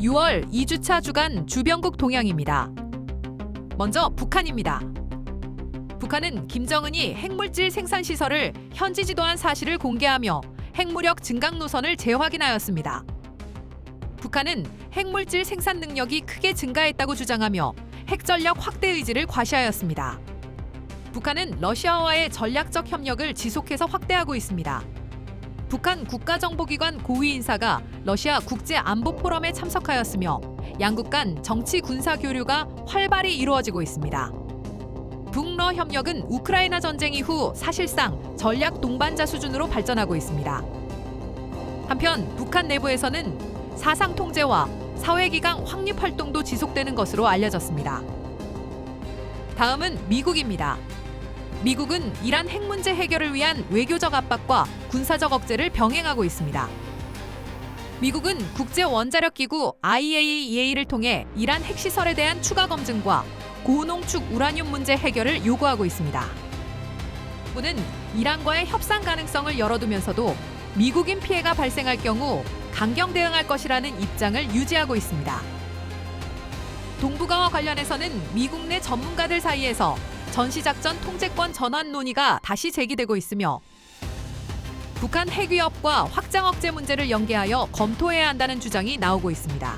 6월 2주차 주간 주변국 동향입니다. 먼저 북한입니다. 북한은 김정은이 핵물질 생산 시설을 현지 지도한 사실을 공개하며 핵무력 증강 노선을 재확인하였습니다. 북한은 핵물질 생산 능력이 크게 증가했다고 주장하며 핵전력 확대 의지를 과시하였습니다. 북한은 러시아와의 전략적 협력을 지속해서 확대하고 있습니다. 북한 국가정보기관 고위 인사가 러시아 국제안보포럼에 참석하였으며 양국 간 정치 군사 교류가 활발히 이루어지고 있습니다. 북러 협력은 우크라이나 전쟁 이후 사실상 전략 동반자 수준으로 발전하고 있습니다. 한편 북한 내부에서는 사상 통제와 사회기강 확립 활동도 지속되는 것으로 알려졌습니다. 다음은 미국입니다. 미국은 이란 핵 문제 해결을 위한 외교적 압박과 군사적 억제를 병행하고 있습니다. 미국은 국제원자력기구 IAEA를 통해 이란 핵시설에 대한 추가 검증과 고농축 우라늄 문제 해결을 요구하고 있습니다. 정부는 이란과의 협상 가능성을 열어두면서도 미국인 피해가 발생할 경우 강경 대응할 것이라는 입장을 유지하고 있습니다. 동북아와 관련해서는 미국 내 전문가들 사이에서 전시작전 통제권 전환 논의가 다시 제기되고 있으며 북한 핵 위협과 확장 억제 문제를 연계하여 검토해야 한다는 주장이 나오고 있습니다.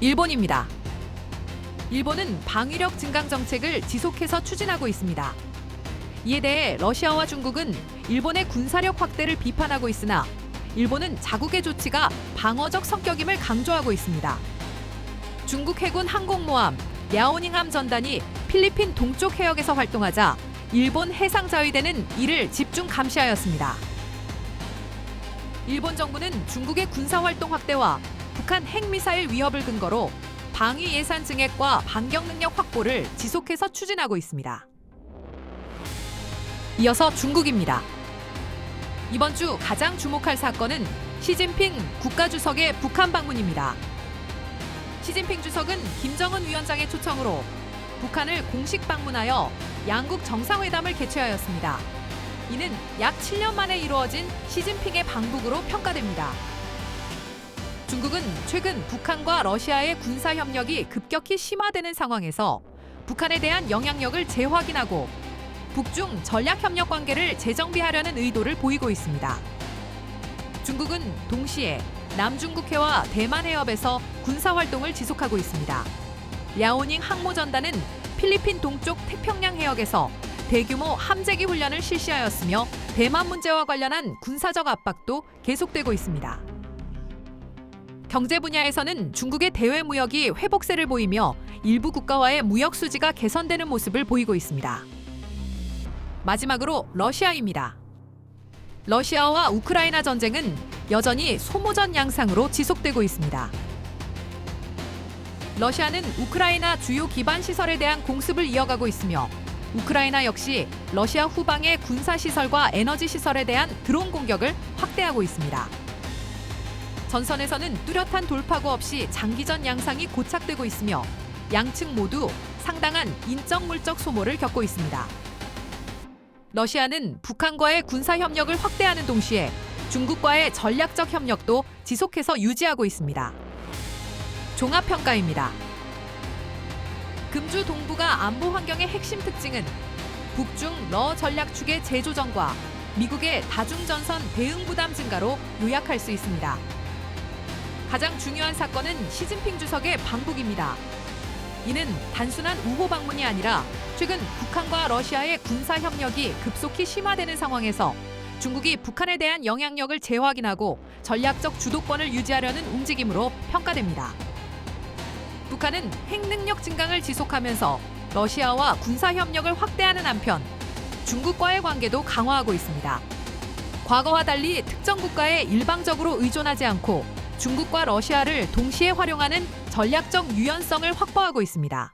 일본입니다. 일본은 방위력 증강 정책을 지속해서 추진하고 있습니다. 이에 대해 러시아와 중국은 일본의 군사력 확대를 비판하고 있으나 일본은 자국의 조치가 방어적 성격임을 강조하고 있습니다. 중국 해군 항공모함 랴오닝함 전단이 필리핀 동쪽 해역에서 활동하자 일본 해상자위대는 이를 집중 감시하였습니다. 일본 정부는 중국의 군사활동 확대와 북한 핵미사일 위협을 근거로 방위 예산 증액과 반격 능력 확보를 지속해서 추진하고 있습니다. 이어서 중국입니다. 이번 주 가장 주목할 사건은 시진핑 국가주석의 북한 방문입니다. 시진핑 주석은 김정은 위원장의 초청으로 북한을 공식 방문하여 양국 정상회담을 개최하였습니다. 이는 약 7년 만에 이루어진 시진핑의 방북으로 평가됩니다. 중국은 최근 북한과 러시아의 군사 협력이 급격히 심화되는 상황에서 북한에 대한 영향력을 재확인하고 북중 전략 협력 관계를 재정비하려는 의도를 보이고 있습니다. 중국은 동시에 남중국해와 대만 해협에서 군사 활동을 지속하고 있습니다. 랴오닝 항모전단은 필리핀 동쪽 태평양 해역에서 대규모 함재기 훈련을 실시하였으며 대만 문제와 관련한 군사적 압박도 계속되고 있습니다. 경제 분야에서는 중국의 대외 무역이 회복세를 보이며 일부 국가와의 무역 수지가 개선되는 모습을 보이고 있습니다. 마지막으로 러시아입니다. 러시아와 우크라이나 전쟁은 여전히 소모전 양상으로 지속되고 있습니다. 러시아는 우크라이나 주요 기반 시설에 대한 공습을 이어가고 있으며 우크라이나 역시 러시아 후방의 군사시설과 에너지 시설에 대한 드론 공격을 확대하고 있습니다. 전선에서는 뚜렷한 돌파구 없이 장기전 양상이 고착되고 있으며 양측 모두 상당한 인적 물적 소모를 겪고 있습니다. 러시아는 북한과의 군사 협력을 확대하는 동시에 중국과의 전략적 협력도 지속해서 유지하고 있습니다. 종합평가입니다. 금주 동북아 안보 환경의 핵심 특징은 북중 러 전략축의 재조정과 미국의 다중전선 대응 부담 증가로 요약할 수 있습니다. 가장 중요한 사건은 시진핑 주석의 방북입니다. 이는 단순한 우호 방문이 아니라 최근 북한과 러시아의 군사 협력이 급속히 심화되는 상황에서 중국이 북한에 대한 영향력을 재확인하고 전략적 주도권을 유지하려는 움직임으로 평가됩니다. 북한은 핵능력 증강을 지속하면서 러시아와 군사 협력을 확대하는 한편 중국과의 관계도 강화하고 있습니다. 과거와 달리 특정 국가에 일방적으로 의존하지 않고 중국과 러시아를 동시에 활용하는 전략적 유연성을 확보하고 있습니다.